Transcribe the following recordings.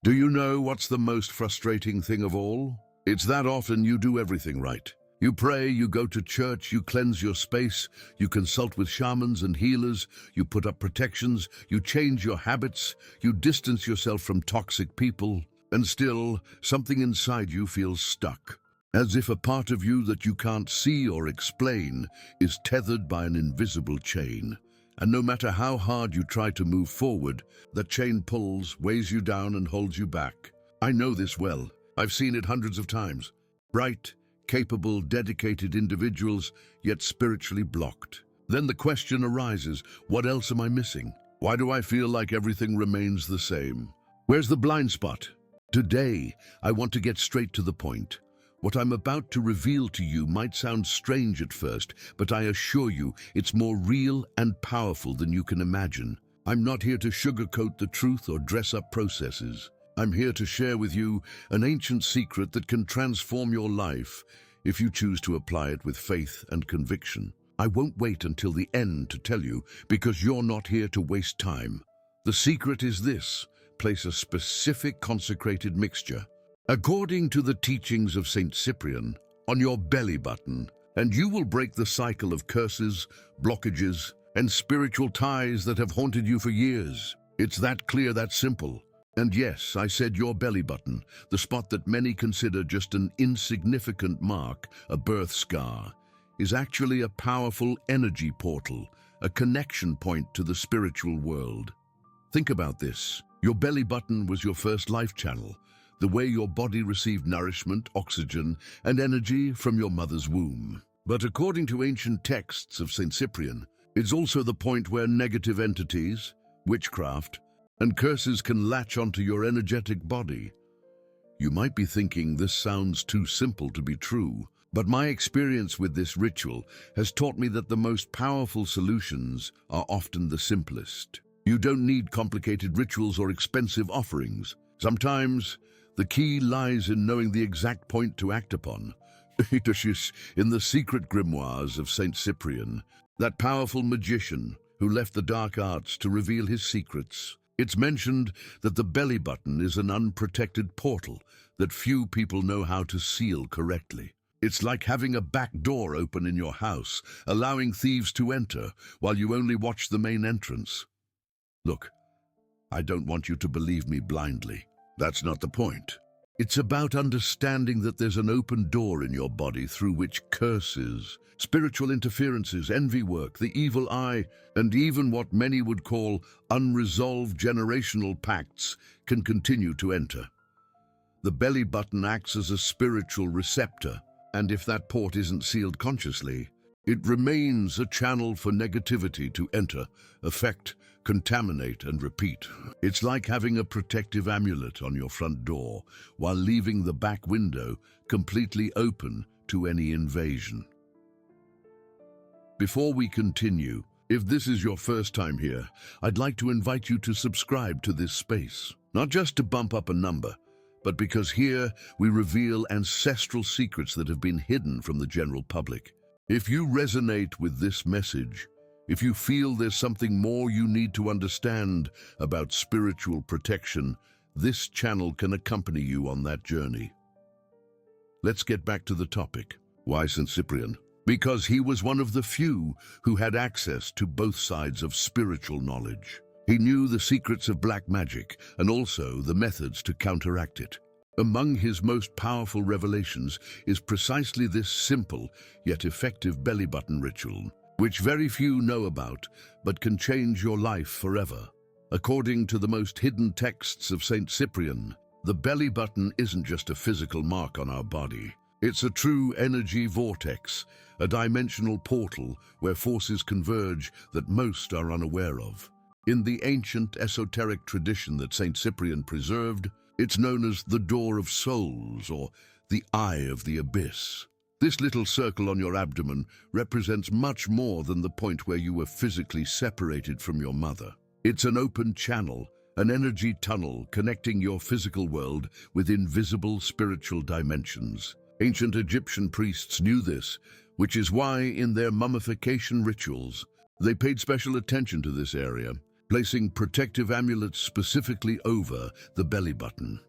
Do you know what's the most frustrating thing of all? It's that often you do everything right. You pray, you go to church, you cleanse your space, you consult with shamans and healers, you put up protections, you change your habits, you distance yourself from toxic people, and still, something inside you feels stuck, as if a part of you that you can't see or explain is tethered by an invisible chain. And no matter how hard you try to move forward, that chain pulls, weighs you down, and holds you back. I know this well. I've seen it hundreds of times. Bright, capable, dedicated individuals, yet spiritually blocked. Then the question arises, what else am I missing? Why do I feel like everything remains the same? Where's the blind spot? Today, I want to get straight to the point. What I'm about to reveal to you might sound strange at first, but I assure you it's more real and powerful than you can imagine. I'm not here to sugarcoat the truth or dress up processes. I'm here to share with you an ancient secret that can transform your life if you choose to apply it with faith and conviction. I won't wait until the end to tell you, because you're not here to waste time. The secret is this: place a specific consecrated mixture, according to the teachings of Saint Cyprian, on your belly button, and you will break the cycle of curses, blockages, and spiritual ties that have haunted you for years. It's that clear, that simple. And yes, I said your belly button, the spot that many consider just an insignificant mark, a birth scar, is actually a powerful energy portal, a connection point to the spiritual world. Think about this. Your belly button was your first life channel, the way your body received nourishment, oxygen, and energy from your mother's womb. But according to ancient texts of Saint Cyprian, it's also the point where negative entities, witchcraft, and curses can latch onto your energetic body. You might be thinking this sounds too simple to be true, but my experience with this ritual has taught me that the most powerful solutions are often the simplest. You don't need complicated rituals or expensive offerings. Sometimes, the key lies in knowing the exact point to act upon. In the secret grimoires of Saint Cyprian, that powerful magician who left the dark arts to reveal his secrets. It's mentioned that the belly button is an unprotected portal that few people know how to seal correctly. It's like having a back door open in your house, allowing thieves to enter while you only watch the main entrance. Look, I don't want you to believe me blindly. That's not the point. It's about understanding that there's an open door in your body through which curses, spiritual interferences, envy work, the evil eye, and even what many would call unresolved generational pacts can continue to enter. The belly button acts as a spiritual receptor, and if that port isn't sealed consciously, it remains a channel for negativity to enter, affect, contaminate, and repeat. It's like having a protective amulet on your front door while leaving the back window completely open to any invasion. Before we continue, if this is your first time here, I'd like to invite you to subscribe to this space, not just to bump up a number, but because here we reveal ancestral secrets that have been hidden from the general public. If you resonate with this message, if you feel there's something more you need to understand about spiritual protection, this channel can accompany you on that journey. Let's get back to the topic. Why Saint Cyprian? Because he was one of the few who had access to both sides of spiritual knowledge. He knew the secrets of black magic and also the methods to counteract it. Among his most powerful revelations is precisely this simple yet effective belly button ritual, which very few know about but can change your life forever. According to the most hidden texts of Saint Cyprian, the belly button isn't just a physical mark on our body. It's a true energy vortex, a dimensional portal where forces converge that most are unaware of. In the ancient esoteric tradition that Saint Cyprian preserved, it's known as the Door of Souls, or the Eye of the Abyss. This little circle on your abdomen represents much more than the point where you were physically separated from your mother. It's an open channel, an energy tunnel connecting your physical world with invisible spiritual dimensions. Ancient Egyptian priests knew this, which is why in their mummification rituals, they paid special attention to this area. placing protective amulets specifically over the belly button.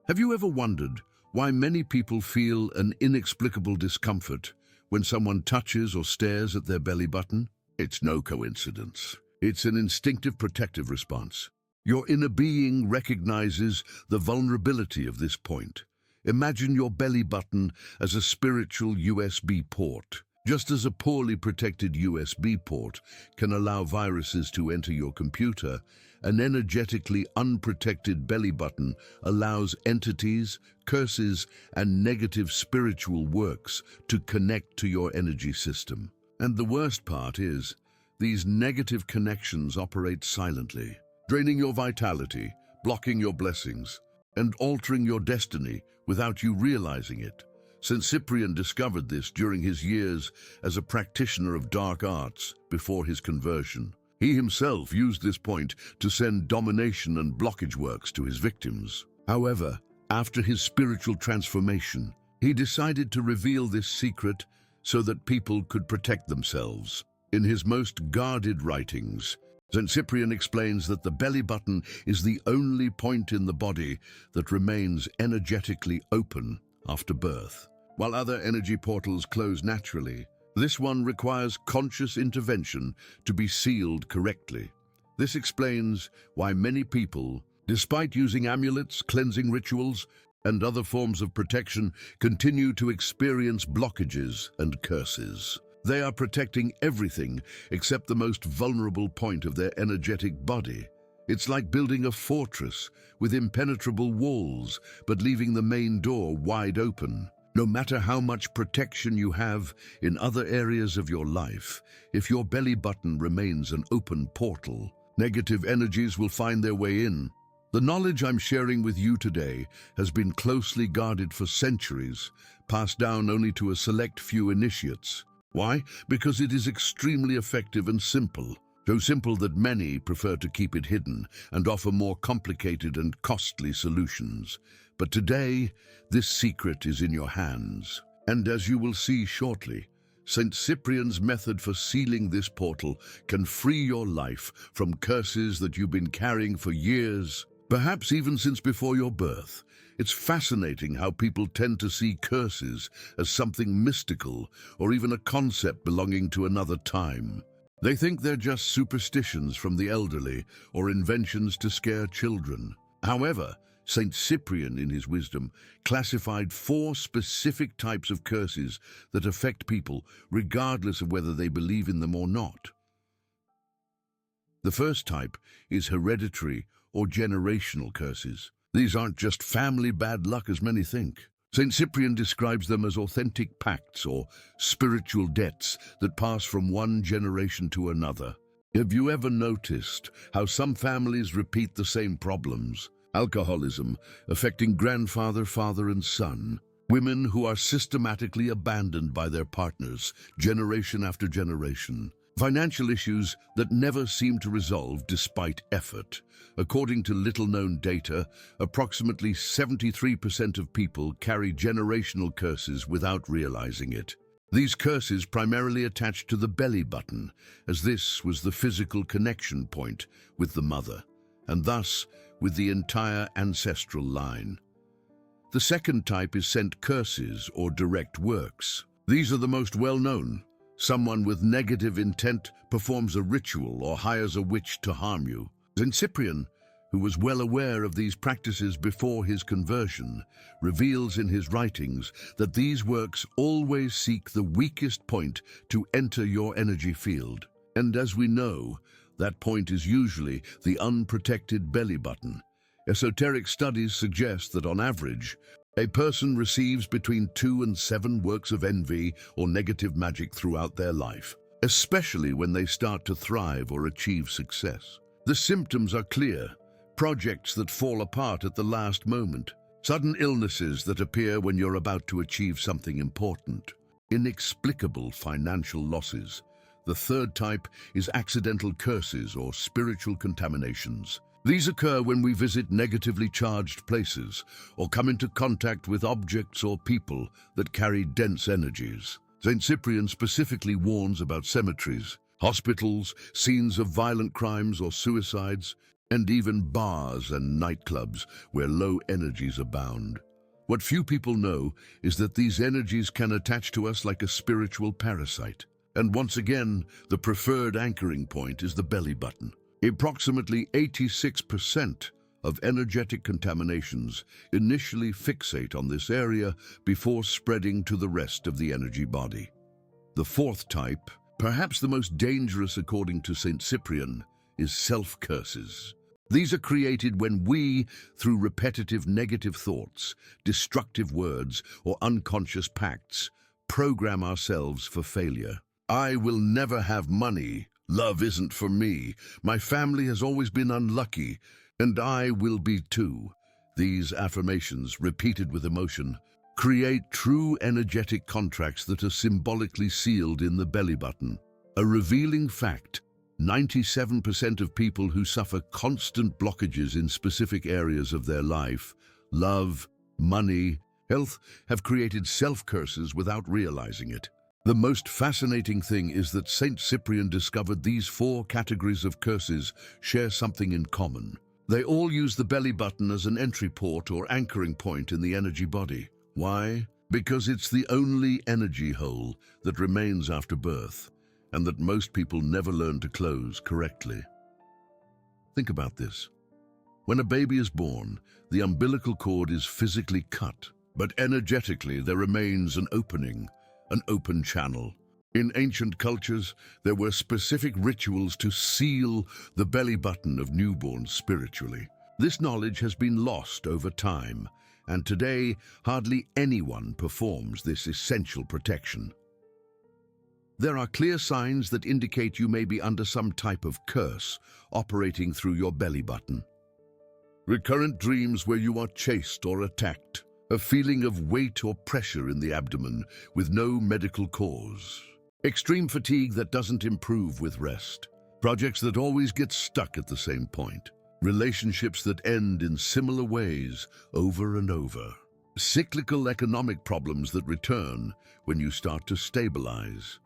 Have you ever wondered why many people feel an inexplicable discomfort when someone touches or stares at their belly button? It's no coincidence. It's an instinctive protective response. Your inner being recognizes the vulnerability of this point. Imagine your belly button as a spiritual USB port. Just as a poorly protected USB port can allow viruses to enter your computer, an energetically unprotected belly button allows entities, curses, and negative spiritual works to connect to your energy system. And the worst part is, these negative connections operate silently, draining your vitality, blocking your blessings, and altering your destiny without you realizing it. St. Cyprian discovered this during his years as a practitioner of dark arts before his conversion. He himself used this point to send domination and blockage works to his victims. However, after his spiritual transformation, he decided to reveal this secret so that people could protect themselves. In his most guarded writings, St. Cyprian explains that the belly button is the only point in the body that remains energetically open after birth. While other energy portals close naturally, this one requires conscious intervention to be sealed correctly. This explains why many people, despite using amulets, cleansing rituals, and other forms of protection, continue to experience blockages and curses. They are protecting everything except the most vulnerable point of their energetic body. It's like building a fortress with impenetrable walls, but leaving the main door wide open. No matter how much protection you have in other areas of your life, if your belly button remains an open portal, negative energies will find their way in. The knowledge I'm sharing with you today has been closely guarded for centuries, passed down only to a select few initiates. Why? Because it is extremely effective and simple. So simple that many prefer to keep it hidden and offer more complicated and costly solutions. But today, this secret is in your hands. And as you will see shortly, St. Cyprian's method for sealing this portal can free your life from curses that you've been carrying for years, perhaps even since before your birth. It's fascinating how people tend to see curses as something mystical or even a concept belonging to another time. They think they're just superstitions from the elderly or inventions to scare children. However, St. Cyprian, in his wisdom, classified 4 specific types of curses that affect people regardless of whether they believe in them or not. The first type is hereditary or generational curses. These aren't just family bad luck as many think. St. Cyprian describes them as authentic pacts or spiritual debts that pass from one generation to another. Have you ever noticed how some families repeat the same problems? Alcoholism, affecting grandfather, father, and son. Women who are systematically abandoned by their partners, generation after generation. Financial issues that never seem to resolve despite effort. According to little-known data, approximately 73% of people carry generational curses without realizing it. These curses primarily attach to the belly button, as this was the physical connection point with the mother, and thus with the entire ancestral line. The second type is sent curses or direct works. These are the most well-known. Someone with negative intent performs a ritual or hires a witch to harm you. St. Cyprian, who was well aware of these practices before his conversion, reveals in his writings that these works always seek the weakest point to enter your energy field. And as we know, that point is usually the unprotected belly button. Esoteric studies suggest that on average, a person receives between 2 and 7 works of envy or negative magic throughout their life, especially when they start to thrive or achieve success. The symptoms are clear: projects that fall apart at the last moment, sudden illnesses that appear when you're about to achieve something important, inexplicable financial losses. The third type is accidental curses or spiritual contaminations. These occur when we visit negatively charged places or come into contact with objects or people that carry dense energies. St. Cyprian specifically warns about cemeteries, hospitals, scenes of violent crimes or suicides, and even bars and nightclubs where low energies abound. What few people know is that these energies can attach to us like a spiritual parasite. And once again, the preferred anchoring point is the belly button. Approximately 86% of energetic contaminations initially fixate on this area before spreading to the rest of the energy body. The fourth type, perhaps the most dangerous according to St. Cyprian, is self-curses. These are created when we, through repetitive negative thoughts, destructive words, or unconscious pacts, program ourselves for failure. I will never have money. Love isn't for me. My family has always been unlucky, and I will be too. These affirmations, repeated with emotion, create true energetic contracts that are symbolically sealed in the belly button. A revealing fact: 97% of people who suffer constant blockages in specific areas of their life, love, money, health, have created self-curses without realizing it. The most fascinating thing is that St. Cyprian discovered these 4 categories of curses share something in common. They all use the belly button as an entry port or anchoring point in the energy body. Why? Because it's the only energy hole that remains after birth, and that most people never learn to close correctly. Think about this. When a baby is born, the umbilical cord is physically cut, but energetically there remains an opening, an open channel. In ancient cultures, there were specific rituals to seal the belly button of newborns spiritually. This knowledge has been lost over time, and today hardly anyone performs this essential protection. There are clear signs that indicate you may be under some type of curse operating through your belly button. Recurrent dreams where you are chased or attacked. A feeling of weight or pressure in the abdomen with no medical cause. Extreme fatigue that doesn't improve with rest. Projects that always get stuck at the same point. Relationships that end in similar ways over and over. Cyclical economic problems that return when you start to stabilize.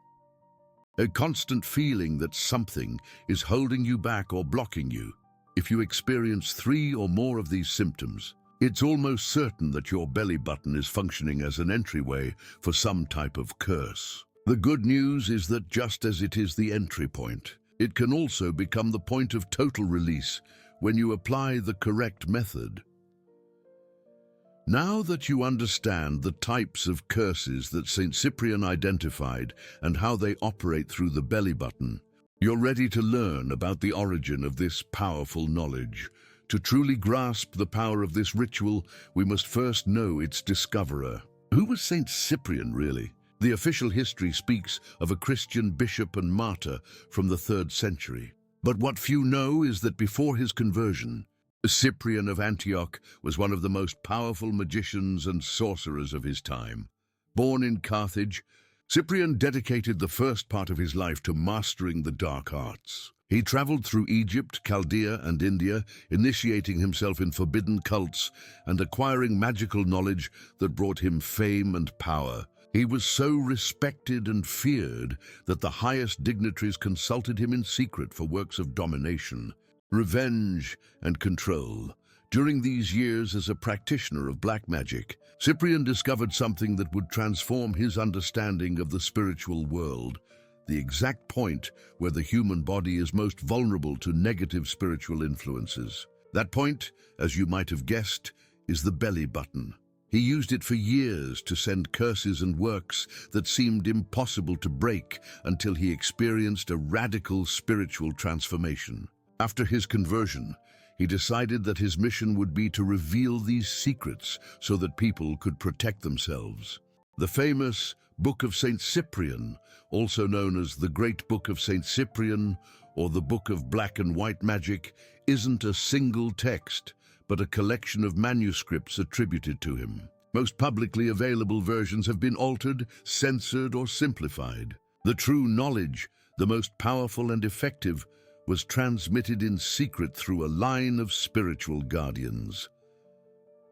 A constant feeling that something is holding you back or blocking you. If you experience 3 or more of these symptoms, it's almost certain that your belly button is functioning as an entryway for some type of curse. The good news is that just as it is the entry point, it can also become the point of total release when you apply the correct method. Now that you understand the types of curses that St. Cyprian identified and how they operate through the belly button, you're ready to learn about the origin of this powerful knowledge. To truly grasp the power of this ritual, we must first know its discoverer. Who was St. Cyprian, really? The official history speaks of a Christian bishop and martyr from the 3rd century. But what few know is that before his conversion, Cyprian of Antioch was one of the most powerful magicians and sorcerers of his time. Born in Carthage, Cyprian dedicated the first part of his life to mastering the dark arts. He traveled through Egypt, Chaldea, and India, initiating himself in forbidden cults and acquiring magical knowledge that brought him fame and power. He was so respected and feared that the highest dignitaries consulted him in secret for works of domination, revenge, and control. During these years as a practitioner of black magic, Cyprian discovered something that would transform his understanding of the spiritual world. The exact point where the human body is most vulnerable to negative spiritual influences. That point, as you might have guessed, is the belly button. He used it for years to send curses and works that seemed impossible to break until he experienced a radical spiritual transformation. After his conversion, he decided that his mission would be to reveal these secrets so that people could protect themselves. The famous Book of St. Cyprian, also known as the Great Book of St. Cyprian or the Book of Black and White Magic, isn't a single text, but a collection of manuscripts attributed to him. Most publicly available versions have been altered, censored, or simplified. The true knowledge, the most powerful and effective, was transmitted in secret through a line of spiritual guardians.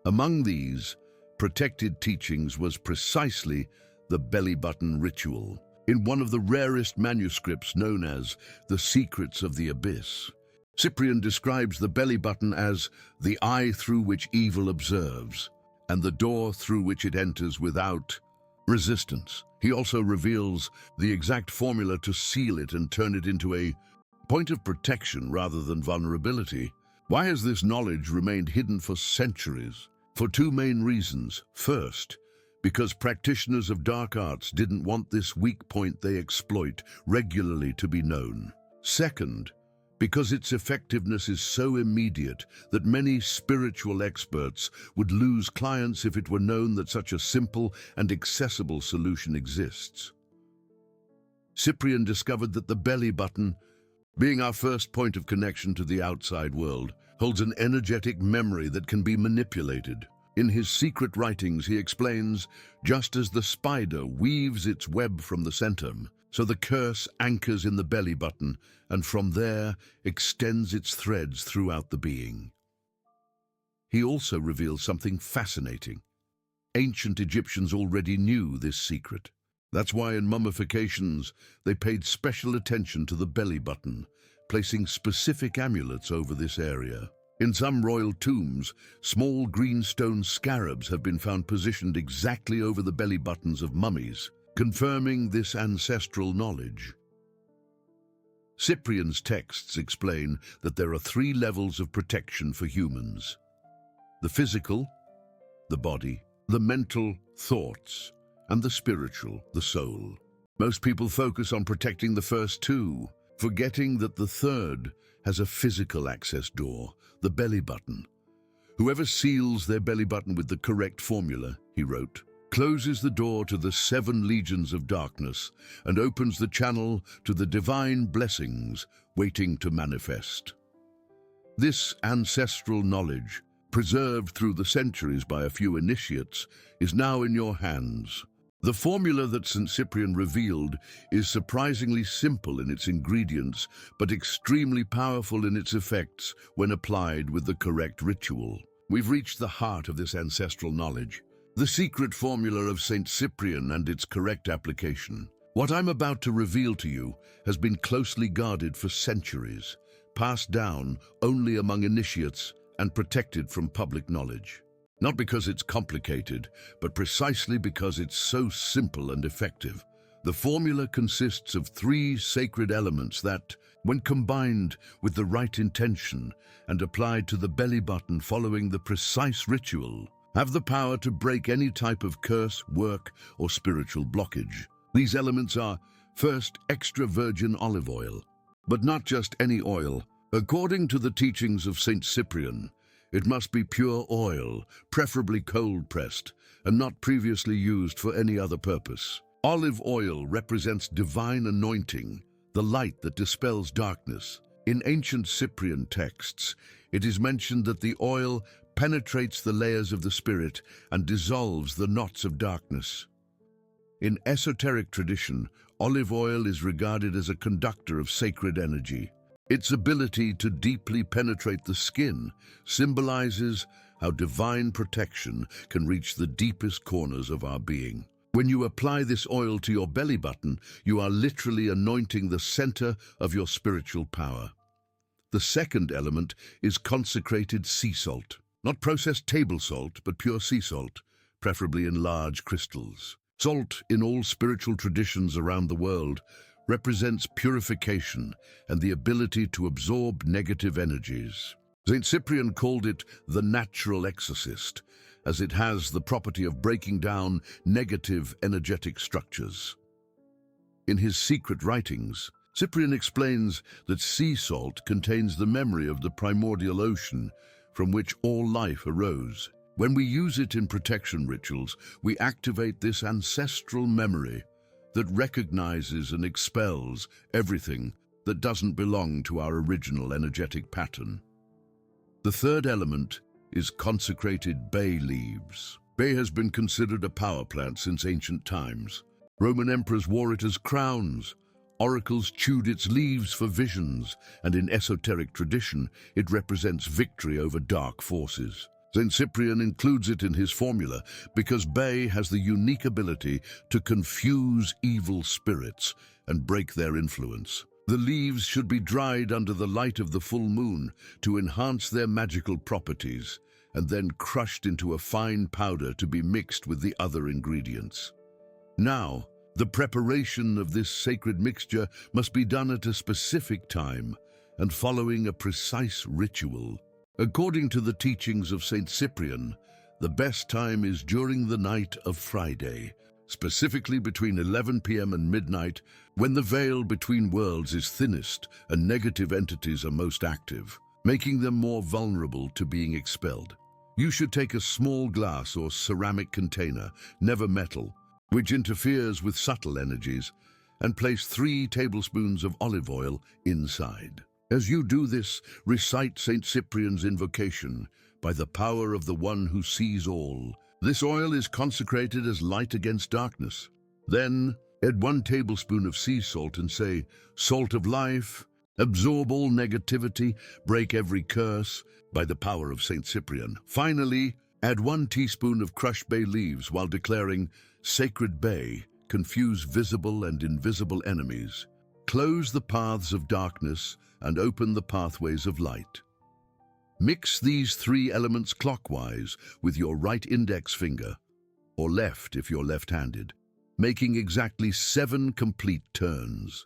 Among these protected teachings was precisely the belly button ritual. in one of the rarest manuscripts known as The Secrets of the Abyss. Cyprian describes the belly button as the eye through which evil observes, and the door through which it enters without resistance. He also reveals the exact formula to seal it and turn it into a point of protection rather than vulnerability. Why has this knowledge remained hidden for centuries? For two main reasons. First, because practitioners of dark arts didn't want this weak point they exploit regularly to be known. Second, because its effectiveness is so immediate that many spiritual experts would lose clients if it were known that such a simple and accessible solution exists. Cyprian discovered that the belly button, being our first point of connection to the outside world, holds an energetic memory that can be manipulated. In his secret writings, he explains, just as the spider weaves its web from the center, so the curse anchors in the belly button and from there extends its threads throughout the being. He also reveals something fascinating. Ancient Egyptians already knew this secret. That's why in mummifications they paid special attention to the belly button, placing specific amulets over this area. In some royal tombs, small green stone scarabs have been found positioned exactly over the belly buttons of mummies, confirming this ancestral knowledge. Cyprian's texts explain that there are three levels of protection for humans: the physical, the body, the mental, thoughts, and the spiritual, the soul. Most people focus on protecting the first two, forgetting that the third has a physical access door, the belly button. Whoever seals their belly button with the correct formula, he wrote, closes the door to the 7 legions of darkness and opens the channel to the divine blessings waiting to manifest. This ancestral knowledge, preserved through the centuries by a few initiates, is now in your hands. The formula that St. Cyprian revealed is surprisingly simple in its ingredients, but extremely powerful in its effects when applied with the correct ritual. We've reached the heart of this ancestral knowledge, the secret formula of St. Cyprian and its correct application. What I'm about to reveal to you has been closely guarded for centuries, passed down only among initiates and protected from public knowledge. Not because it's complicated, but precisely because it's so simple and effective. The formula consists of 3 sacred elements that, when combined with the right intention and applied to the belly button following the precise ritual, have the power to break any type of curse, work, or spiritual blockage. These elements are, first, extra virgin olive oil. But not just any oil. According to the teachings of St. Cyprian, it must be pure oil, preferably cold-pressed, and not previously used for any other purpose. Olive oil represents divine anointing, the light that dispels darkness. In ancient Cyprian texts, it is mentioned that the oil penetrates the layers of the spirit and dissolves the knots of darkness. In esoteric tradition, olive oil is regarded as a conductor of sacred energy. Its ability to deeply penetrate the skin symbolizes how divine protection can reach the deepest corners of our being. When you apply this oil to your belly button, you are literally anointing the center of your spiritual power. The second element is consecrated sea salt. Not processed table salt, but pure sea salt, preferably in large crystals. Salt, in all spiritual traditions around the world, represents purification and the ability to absorb negative energies. St. Cyprian called it the natural exorcist, as it has the property of breaking down negative energetic structures. In his secret writings, Cyprian explains that sea salt contains the memory of the primordial ocean from which all life arose. When we use it in protection rituals, we activate this ancestral memory that recognizes and expels everything that doesn't belong to our original energetic pattern. The third element is consecrated bay leaves. Bay has been considered a power plant since ancient times. Roman emperors wore it as crowns. Oracles chewed its leaves for visions, and in esoteric tradition, it represents victory over dark forces. St. Cyprian includes it in his formula because Bay has the unique ability to confuse evil spirits and break their influence. The leaves should be dried under the light of the full moon to enhance their magical properties, and then crushed into a fine powder to be mixed with the other ingredients. Now, the preparation of this sacred mixture must be done at a specific time and following a precise ritual. According to the teachings of St. Cyprian, the best time is during the night of Friday, specifically between 11 p.m. and midnight, when the veil between worlds is thinnest and negative entities are most active, making them more vulnerable to being expelled. You should take a small glass or ceramic container, never metal, which interferes with subtle energies, and place 3 tablespoons of olive oil inside. As you do this, recite St. Cyprian's invocation, by the power of the one who sees all. This oil is consecrated as light against darkness. Then, add 1 tablespoon of sea salt and say, "Salt of life, absorb all negativity, break every curse, by the power of St. Cyprian." Finally, add 1 teaspoon of crushed bay leaves while declaring, "Sacred Bay, confuse visible and invisible enemies. Close the paths of darkness and open the pathways of light." Mix these 3 elements clockwise with your right index finger, or left if you're left-handed, making exactly 7 complete turns.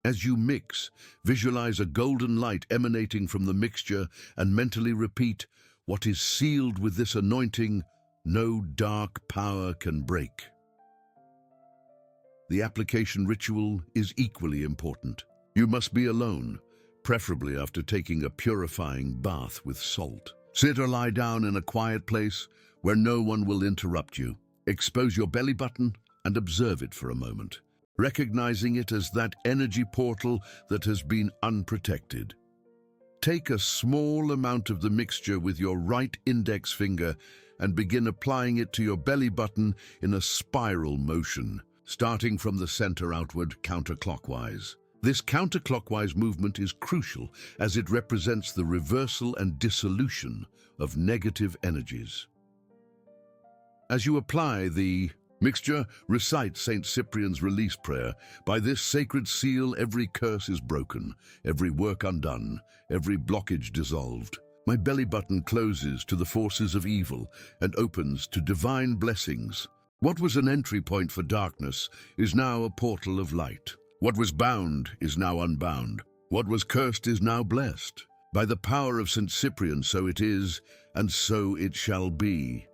As you mix, visualize a golden light emanating from the mixture and mentally repeat, "What is sealed with this anointing, no dark power can break." The application ritual is equally important. You must be alone, preferably after taking a purifying bath with salt. Sit or lie down in a quiet place where no one will interrupt you. Expose your belly button and observe it for a moment, recognizing it as that energy portal that has been unprotected. Take a small amount of the mixture with your right index finger and begin applying it to your belly button in a spiral motion, starting from the center outward counterclockwise. This counterclockwise movement is crucial as it represents the reversal and dissolution of negative energies. As you apply the mixture, recite St. Cyprian's release prayer. By this sacred seal, every curse is broken, every work undone, every blockage dissolved. My belly button closes to the forces of evil and opens to divine blessings. What was an entry point for darkness is now a portal of light. What was bound is now unbound. What was cursed is now blessed. By the power of St. Cyprian, so it is, and so it shall be.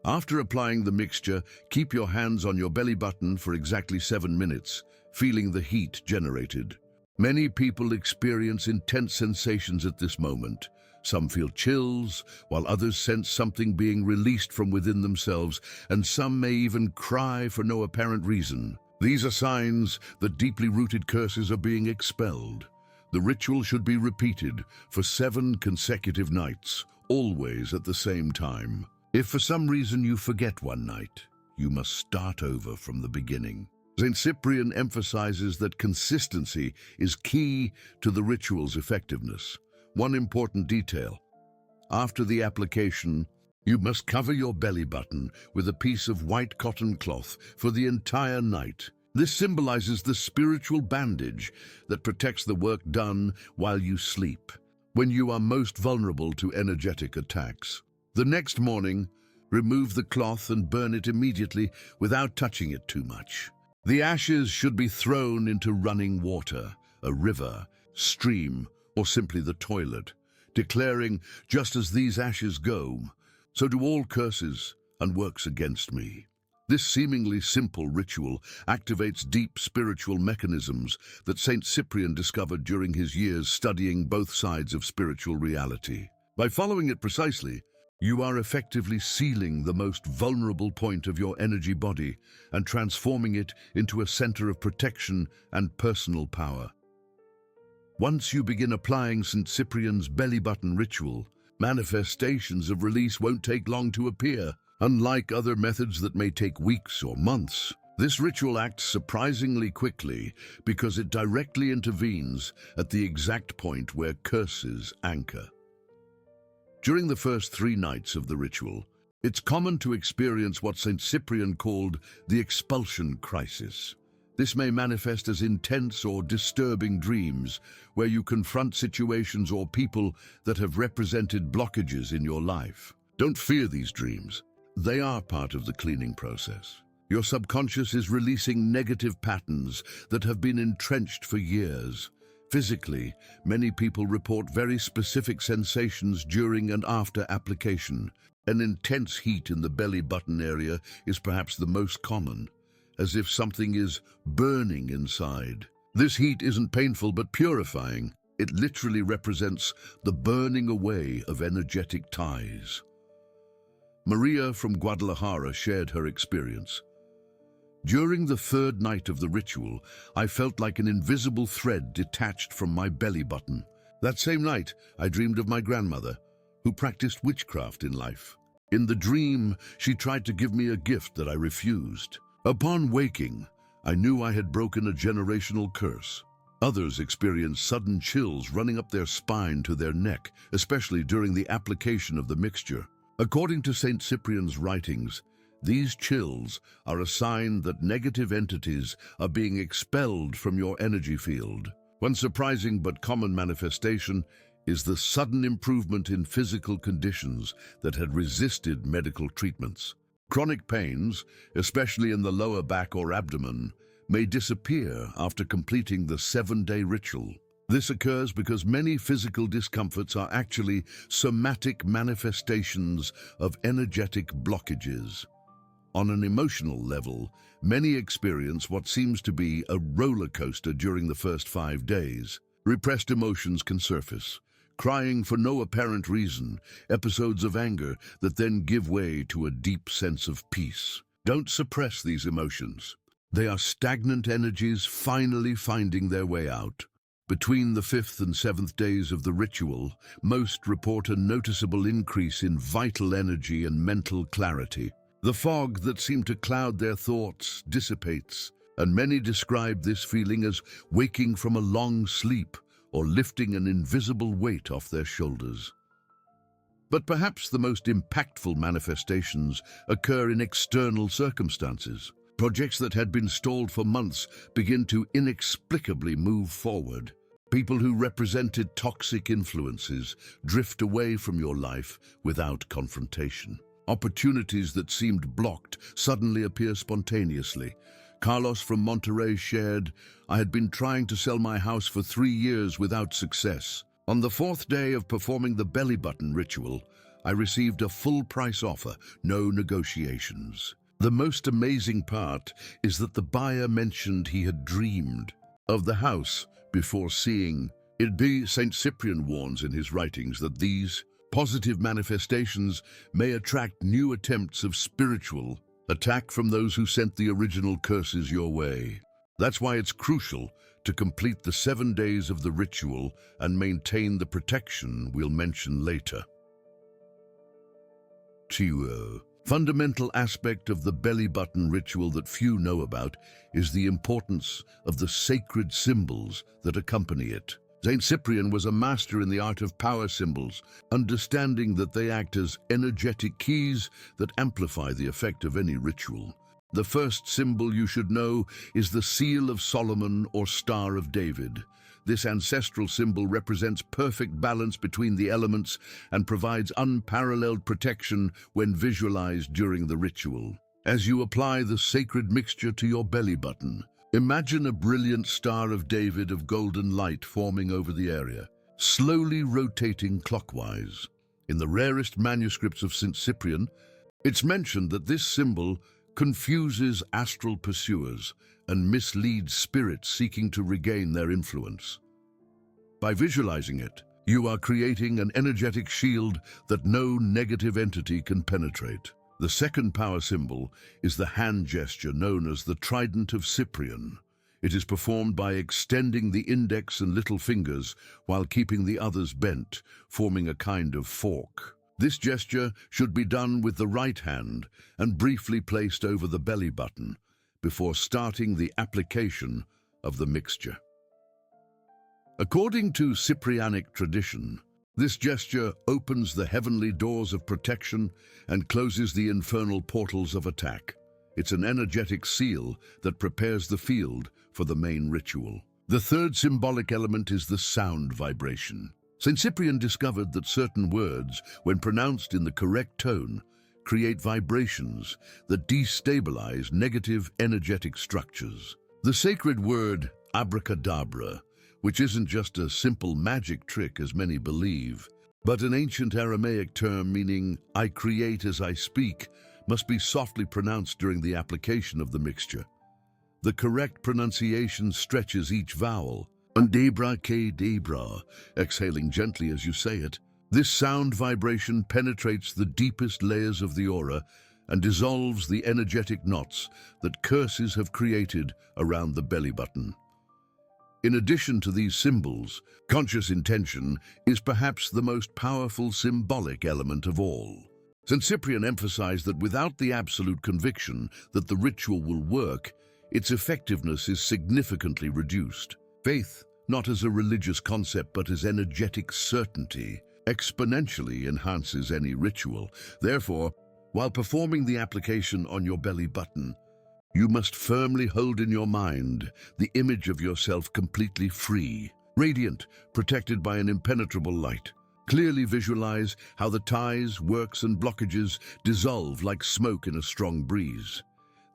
After applying the mixture, keep your hands on your belly button for exactly 7 minutes, feeling the heat generated. Many people experience intense sensations at this moment. Some feel chills, while others sense something being released from within themselves, and some may even cry for no apparent reason. These are signs that deeply rooted curses are being expelled. The ritual should be repeated for 7 consecutive nights, always at the same time. If for some reason you forget one night, you must start over from the beginning. St. Cyprian emphasizes that consistency is key to the ritual's effectiveness. One important detail: after the application, you must cover your belly button with a piece of white cotton cloth for the entire night. This symbolizes the spiritual bandage that protects the work done while you sleep, when you are most vulnerable to energetic attacks. The next morning, remove the cloth and burn it immediately without touching it too much. The ashes should be thrown into running water, a river, stream, or simply the toilet, declaring, "Just as these ashes go, so do all curses and works against me." This seemingly simple ritual activates deep spiritual mechanisms that St. Cyprian discovered during his years studying both sides of spiritual reality. By following it precisely, you are effectively sealing the most vulnerable point of your energy body and transforming it into a center of protection and personal power. Once you begin applying St. Cyprian's belly button ritual, manifestations of release won't take long to appear. Unlike other methods that may take weeks or months, this ritual acts surprisingly quickly because it directly intervenes at the exact point where curses anchor. During the first 3 nights of the ritual, it's common to experience what St. Cyprian called the expulsion crisis. This may manifest as intense or disturbing dreams, where you confront situations or people that have represented blockages in your life. Don't fear these dreams. They are part of the cleaning process. Your subconscious is releasing negative patterns that have been entrenched for years. Physically, many people report very specific sensations during and after application. An intense heat in the belly button area is perhaps the most common, as if something is burning inside. This heat isn't painful but purifying. It literally represents the burning away of energetic ties. Maria from Guadalajara shared her experience. During the 3rd night of the ritual, I felt like an invisible thread detached from my belly button. That same night, I dreamed of my grandmother, who practiced witchcraft in life. In the dream, she tried to give me a gift that I refused. Upon waking, I knew I had broken a generational curse. Others experienced sudden chills running up their spine to their neck, especially during the application of the mixture. According to St. Cyprian's writings, these chills are a sign that negative entities are being expelled from your energy field. One surprising but common manifestation is the sudden improvement in physical conditions that had resisted medical treatments. Chronic pains, especially in the lower back or abdomen, may disappear after completing the 7-day ritual. This occurs because many physical discomforts are actually somatic manifestations of energetic blockages. On an emotional level, many experience what seems to be a roller coaster during the first 5 days. Repressed emotions can surface, crying for no apparent reason, episodes of anger that then give way to a deep sense of peace. Don't suppress these emotions. They are stagnant energies finally finding their way out. Between the 5th and 7th days of the ritual, most report a noticeable increase in vital energy and mental clarity. The fog that seemed to cloud their thoughts dissipates, and many describe this feeling as waking from a long sleep or lifting an invisible weight off their shoulders. But perhaps the most impactful manifestations occur in external circumstances. Projects that had been stalled for months begin to inexplicably move forward. People who represented toxic influences drift away from your life without confrontation. Opportunities that seemed blocked suddenly appear spontaneously. Carlos from Monterrey shared, "I had been trying to sell my house for 3 years without success. On the 4th day of performing the belly button ritual, I received a full price offer, no negotiations." The most amazing part is that the buyer mentioned he had dreamed of the house before seeing it. St. Cyprian warns in his writings that these positive manifestations may attract new attempts of spiritual attack from those who sent the original curses your way. That's why it's crucial to complete the 7 days of the ritual and maintain the protection we'll mention later. Fundamental aspect of the belly button ritual that few know about is the importance of the sacred symbols that accompany it. St. Cyprian was a master in the art of power symbols, understanding that they act as energetic keys that amplify the effect of any ritual. The first symbol you should know is the Seal of Solomon or Star of David. This ancestral symbol represents perfect balance between the elements and provides unparalleled protection when visualized during the ritual. As you apply the sacred mixture to your belly button, imagine a brilliant Star of David of golden light forming over the area, slowly rotating clockwise. In the rarest manuscripts of St. Cyprian, it's mentioned that this symbol confuses astral pursuers and misleads spirits seeking to regain their influence. By visualizing it, you are creating an energetic shield that no negative entity can penetrate. The second power symbol is the hand gesture known as the Trident of Cyprian. It is performed by extending the index and little fingers while keeping the others bent, forming a kind of fork. This gesture should be done with the right hand and briefly placed over the belly button before starting the application of the mixture. According to Cyprianic tradition, This gesture opens the heavenly doors of protection and closes the infernal portals of attack. It's an energetic seal that prepares the field for the main ritual. The third symbolic element is the sound vibration. St. Cyprian discovered that certain words, when pronounced in the correct tone, create vibrations that destabilize negative energetic structures. The sacred word abracadabra, which isn't just a simple magic trick as many believe, but an ancient Aramaic term meaning "I create as I speak," must be softly pronounced during the application of the mixture. The correct pronunciation stretches each vowel, abracadabra, exhaling gently as you say it. This sound vibration penetrates the deepest layers of the aura and dissolves the energetic knots that curses have created around the belly button. In addition to these symbols, conscious intention is perhaps the most powerful symbolic element of all. St. Cyprian emphasized that without the absolute conviction that the ritual will work, its effectiveness is significantly reduced. Faith, not as a religious concept but as energetic certainty, exponentially enhances any ritual. Therefore, while performing the application on your belly button, you must firmly hold in your mind the image of yourself completely free, radiant, protected by an impenetrable light. Clearly visualize how the ties, works, and blockages dissolve like smoke in a strong breeze.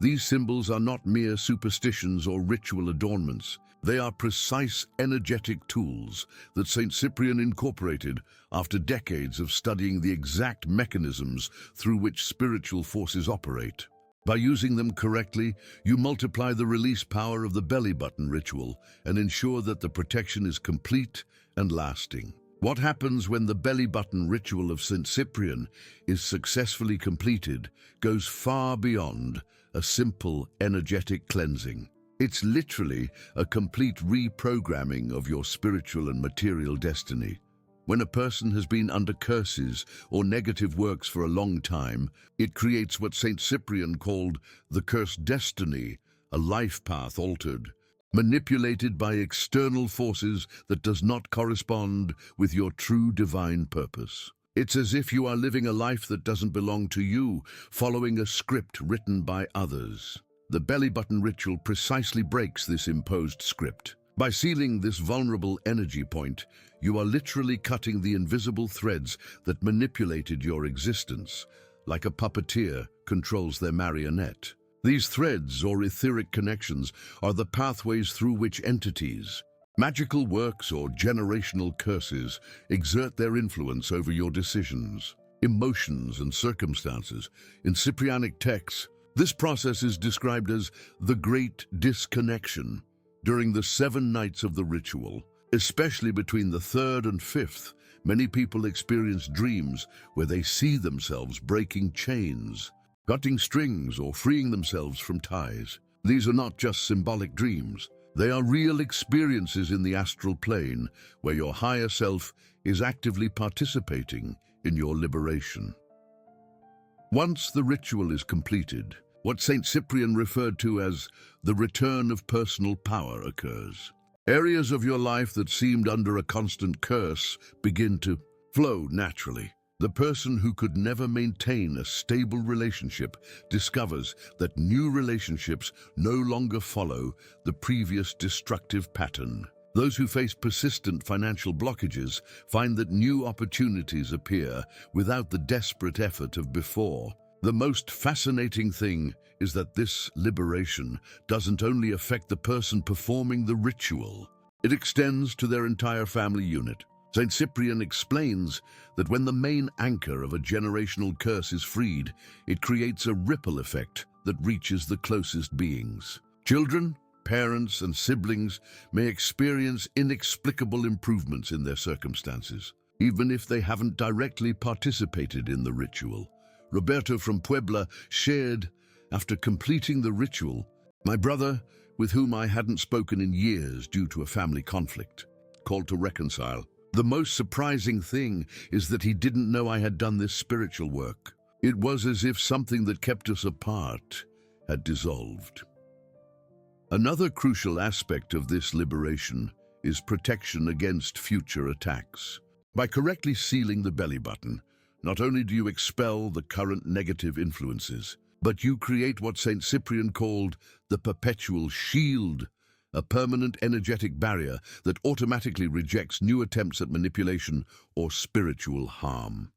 These symbols are not mere superstitions or ritual adornments. They are precise energetic tools that St. Cyprian incorporated after decades of studying the exact mechanisms through which spiritual forces operate. By using them correctly, you multiply the release power of the belly button ritual and ensure that the protection is complete and lasting. What happens when the belly button ritual of St. Cyprian is successfully completed goes far beyond a simple energetic cleansing. It's literally a complete reprogramming of your spiritual and material destiny. When a person has been under curses or negative works for a long time, it creates what St. Cyprian called the cursed destiny, a life path altered, manipulated by external forces that does not correspond with your true divine purpose. It's as if you are living a life that doesn't belong to you, following a script written by others. The belly button ritual precisely breaks this imposed script. By sealing this vulnerable energy point, you are literally cutting the invisible threads that manipulated your existence, like a puppeteer controls their marionette. These threads, or etheric connections, are the pathways through which entities, magical works or generational curses exert their influence over your decisions, emotions, and circumstances. In Cyprianic texts, this process is described as the Great Disconnection. During the 7 nights of the ritual, especially between the 3rd and 5th, many people experience dreams where they see themselves breaking chains, cutting strings, or freeing themselves from ties. These are not just symbolic dreams. They are real experiences in the astral plane where your higher self is actively participating in your liberation. Once the ritual is completed, what St. Cyprian referred to as the return of personal power occurs. Areas of your life that seemed under a constant curse begin to flow naturally. The person who could never maintain a stable relationship discovers that new relationships no longer follow the previous destructive pattern. Those who face persistent financial blockages find that new opportunities appear without the desperate effort of before. The most fascinating thing is that this liberation doesn't only affect the person performing the ritual, it extends to their entire family unit. St. Cyprian explains that when the main anchor of a generational curse is freed, it creates a ripple effect that reaches the closest beings. Children, parents, and siblings may experience inexplicable improvements in their circumstances, even if they haven't directly participated in the ritual. Roberto from Puebla shared, after completing the ritual, "My brother, with whom I hadn't spoken in years due to a family conflict, called to reconcile. The most surprising thing is that he didn't know I had done this spiritual work. It was as if something that kept us apart had dissolved." Another crucial aspect of this liberation is protection against future attacks. By correctly sealing the belly button, not only do you expel the current negative influences, but you create what Saint Cyprian called the perpetual shield, a permanent energetic barrier that automatically rejects new attempts at manipulation or spiritual harm.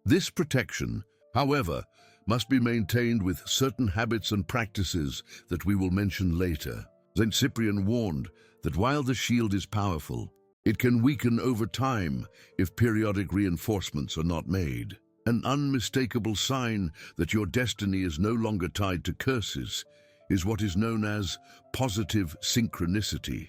This protection, however, must be maintained with certain habits and practices that we will mention later. Saint Cyprian warned that while the shield is powerful, it can weaken over time if periodic reinforcements are not made. An unmistakable sign that your destiny is no longer tied to curses is what is known as positive synchronicity,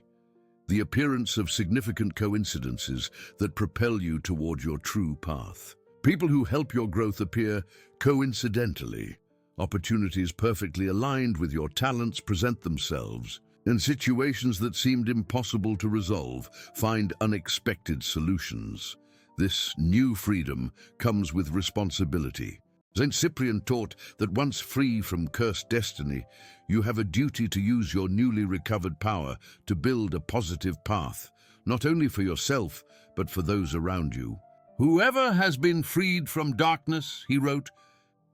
the appearance of significant coincidences that propel you toward your true path. People who help your growth appear coincidentally. Opportunities perfectly aligned with your talents present themselves, and situations that seemed impossible to resolve find unexpected solutions. This new freedom comes with responsibility. Saint Cyprian taught that once free from cursed destiny, you have a duty to use your newly recovered power to build a positive path, not only for yourself, but for those around you. Whoever has been freed from darkness, he wrote,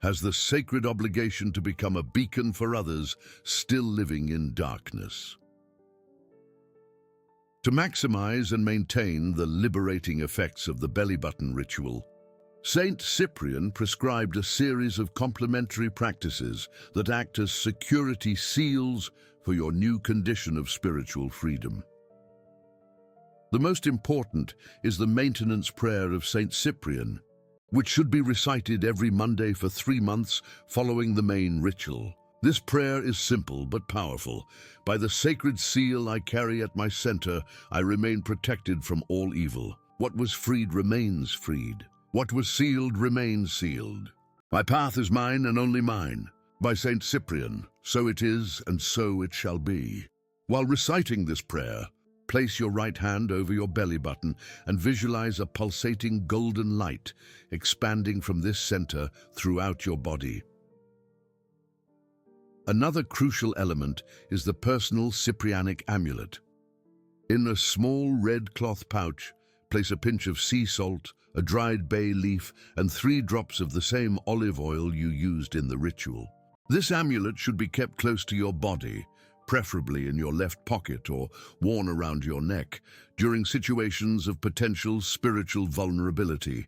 has the sacred obligation to become a beacon for others still living in darkness. To maximize and maintain the liberating effects of the belly button ritual, Saint Cyprian prescribed a series of complementary practices that act as security seals for your new condition of spiritual freedom. The most important is the maintenance prayer of Saint Cyprian, which should be recited every Monday for 3 months following the main ritual. This prayer is simple but powerful. By the sacred seal I carry at my center, I remain protected from all evil. What was freed remains freed. What was sealed remains sealed. My path is mine and only mine. By Saint Cyprian, so it is and so it shall be. While reciting this prayer, place your right hand over your belly button and visualize a pulsating golden light expanding from this center throughout your body. Another crucial element is the personal Cyprianic amulet. In a small red cloth pouch, place a pinch of sea salt, a dried bay leaf, and 3 drops of the same olive oil you used in the ritual. This amulet should be kept close to your body, preferably in your left pocket or worn around your neck, during situations of potential spiritual vulnerability,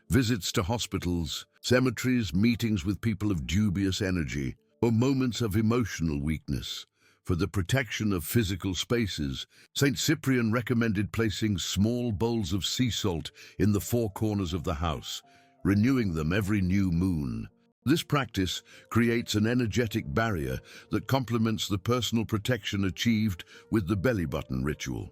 visits to hospitals, cemeteries, meetings with people of dubious energy, or moments of emotional weakness. For the protection of physical spaces, Saint Cyprian recommended placing small bowls of sea salt in the 4 corners of the house, renewing them every new moon. This practice creates an energetic barrier that complements the personal protection achieved with the belly button ritual.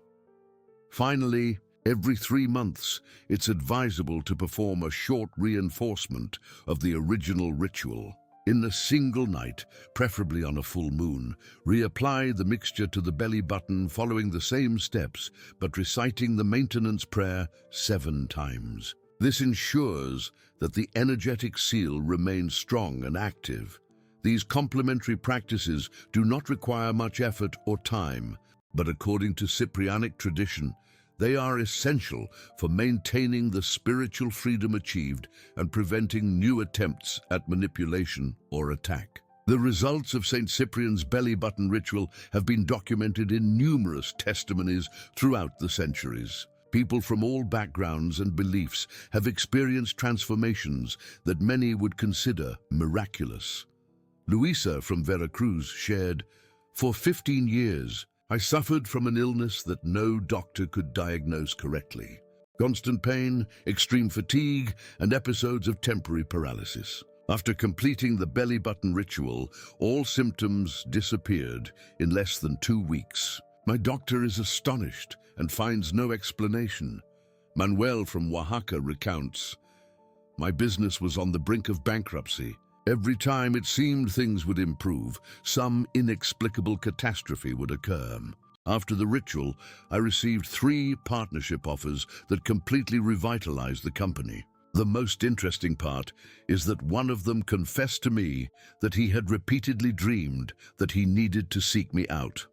Finally, every 3 months, it's advisable to perform a short reinforcement of the original ritual. In a single night, preferably on a full moon, reapply the mixture to the belly button following the same steps, but reciting the maintenance prayer 7 times. This ensures that the energetic seal remains strong and active. These complementary practices do not require much effort or time, but according to Cyprianic tradition, they are essential for maintaining the spiritual freedom achieved and preventing new attempts at manipulation or attack. The results of Saint Cyprian's belly button ritual have been documented in numerous testimonies throughout the centuries. People from all backgrounds and beliefs have experienced transformations that many would consider miraculous. Luisa from Veracruz shared, "For 15 years, I suffered from an illness that no doctor could diagnose correctly. Constant pain, extreme fatigue, and episodes of temporary paralysis. After completing the belly button ritual, all symptoms disappeared in less than 2 weeks. My doctor is astonished and finds no explanation." Manuel from Oaxaca recounts, "My business was on the brink of bankruptcy. Every time it seemed things would improve, some inexplicable catastrophe would occur. After the ritual, I received 3 partnership offers that completely revitalized the company. The most interesting part is that one of them confessed to me that he had repeatedly dreamed that he needed to seek me out."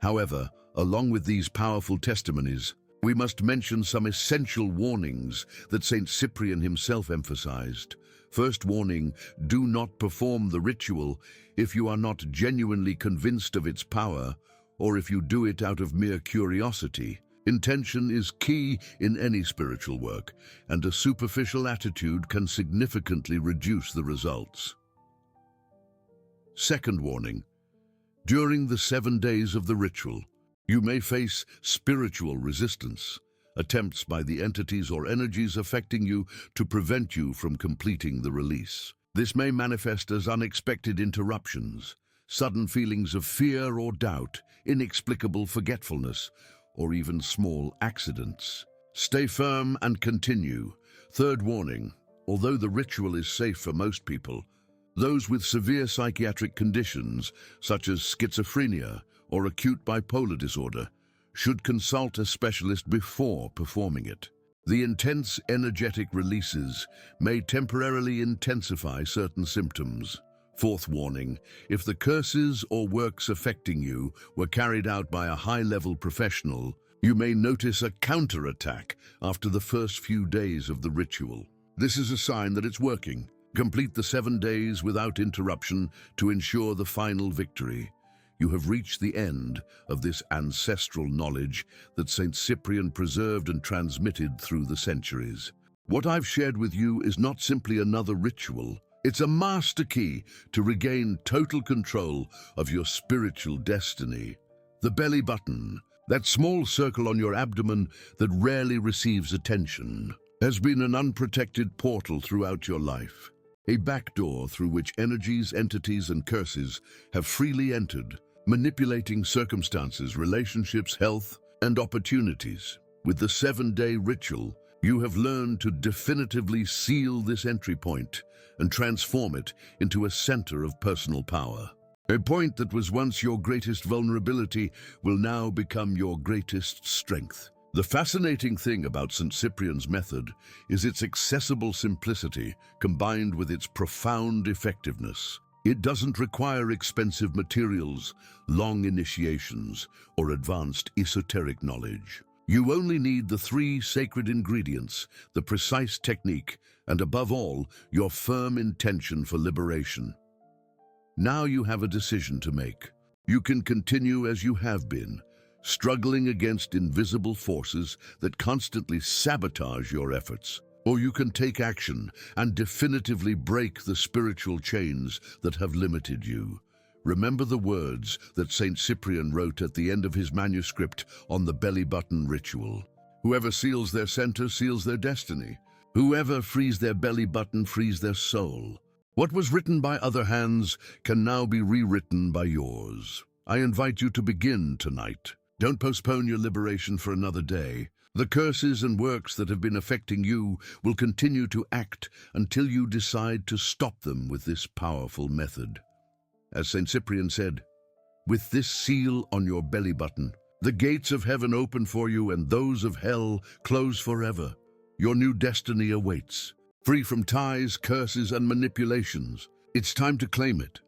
However, along with these powerful testimonies, we must mention some essential warnings that Saint Cyprian himself emphasized. First warning, do not perform the ritual if you are not genuinely convinced of its power, or if you do it out of mere curiosity. Intention is key in any spiritual work, and a superficial attitude can significantly reduce the results. Second warning, during the 7 days of the ritual, you may face spiritual resistance, attempts by the entities or energies affecting you to prevent you from completing the release. This may manifest as unexpected interruptions, sudden feelings of fear or doubt, inexplicable forgetfulness, or even small accidents. Stay firm and continue. Third warning, although the ritual is safe for most people, those with severe psychiatric conditions, such as schizophrenia or acute bipolar disorder, should consult a specialist before performing it. The intense energetic releases may temporarily intensify certain symptoms. Fourth warning, if the curses or works affecting you were carried out by a high-level professional, you may notice a counterattack after the first few days of the ritual. This is a sign that it's working. Complete the 7 days without interruption to ensure the final victory. You have reached the end of this ancestral knowledge that Saint Cyprian preserved and transmitted through the centuries. What I've shared with you is not simply another ritual. It's a master key to regain total control of your spiritual destiny. The belly button, that small circle on your abdomen that rarely receives attention, has been an unprotected portal throughout your life. A back door through which energies, entities, and curses have freely entered, manipulating circumstances, relationships, health, and opportunities. With the 7-day ritual, you have learned to definitively seal this entry point and transform it into a center of personal power. A point that was once your greatest vulnerability will now become your greatest strength. The fascinating thing about St. Cyprian's method is its accessible simplicity combined with its profound effectiveness. It doesn't require expensive materials, long initiations, or advanced esoteric knowledge. You only need the 3 sacred ingredients, the precise technique, and above all, your firm intention for liberation. Now you have a decision to make. You can continue as you have been, struggling against invisible forces that constantly sabotage your efforts. Or you can take action and definitively break the spiritual chains that have limited you. Remember the words that Saint Cyprian wrote at the end of his manuscript on the belly button ritual. Whoever seals their center seals their destiny. Whoever frees their belly button frees their soul. What was written by other hands can now be rewritten by yours. I invite you to begin tonight. Don't postpone your liberation for another day. The curses and works that have been affecting you will continue to act until you decide to stop them with this powerful method. As Saint Cyprian said, with this seal on your belly button, the gates of heaven open for you and those of hell close forever. Your new destiny awaits. Free from ties, curses, and manipulations. It's time to claim it.